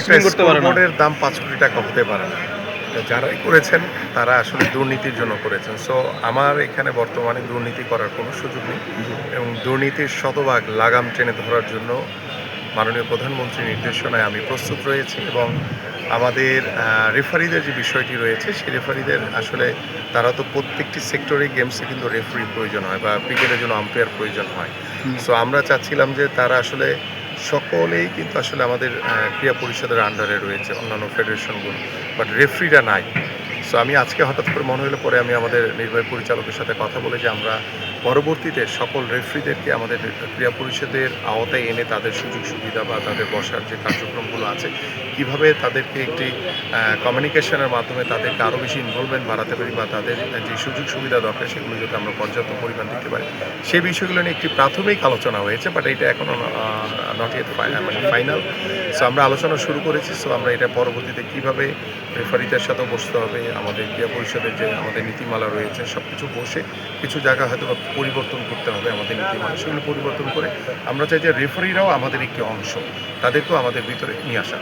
Investment করতে পারে না। স্কোরবোর্ডের দাম 5 কোটি টাকা হতে পারে না। যারাই করেছেন তারা আসলে দুর্নীতির জন্য করেছেন। সো আমার এখানে বর্তমানে দুর্নীতি করার কোনো সুযোগ নেই এবং দুর্নীতির শতভাগ লাগাম টেনে ধরার জন্য মাননীয় প্রধানমন্ত্রীর নির্দেশনায় আমি প্রস্তুত রয়েছি এবং আমাদের রেফারিদের যে বিষয়টি রয়েছে সেই রেফারিদের আসলে তারা তো প্রত্যেকটি সেক্টরে গেমসে কিন্তু রেফারির প্রয়োজন হয় বা ক্রিকেটের জন্য আম্পায়ার প্রয়োজন হয়। সো আমরা চাচ্ছিলাম যে তারা আসলে সকলেই কিন্তু আসলে আমাদের ক্রীড়া পরিষদের আন্ডারে রয়েছে অন্যান্য ফেডারেশনগুলো, বাট রেফারিরা নাই। সো আমি আজকে হঠাৎ করে মনে হলো পরে আমি আমাদের নির্বাহী পরিচালকের সাথে কথা বলে যে আমরা পরবর্তীতে সকল রেফারিদেরকে আমাদের ক্রীড়া পরিষদের আওতায় এনে তাদের সুযোগ সুবিধা বা তাদের বসার যে কার্যক্রমগুলো আছে কীভাবে তাদেরকে একটি কমিউনিকেশনের মাধ্যমে তাদেরকে আরও বেশি ইনভলভমেন্ট বাড়াতে পারি বা তাদের যে সুযোগ সুবিধা দরকার সেগুলো যাতে আমরা পর্যাপ্ত পরিমাণ দিতে পারি সেই বিষয়গুলো নিয়ে একটি প্রাথমিক আলোচনা হয়েছে, বাট এটা এখনও নট ইয়েট মানে ফাইনাল। সো আমরা আলোচনা শুরু করেছি। সো আমরা এটা পরবর্তীতে কীভাবে রেফারিদের সাথেও বসতে হবে, আমাদের ক্রীড়া পরিষদের যে আমাদের নীতিমালা রয়েছে সব কিছু বসে কিছু জায়গা হয়তো পরিবর্তন করতে হবে আমাদের নীতিমালা, সেগুলো পরিবর্তন করে আমরা চাই যে রেফারিরাও আমাদের একটি অংশ, তাদেরকেও আমাদের ভিতরে নিয়ে আসা।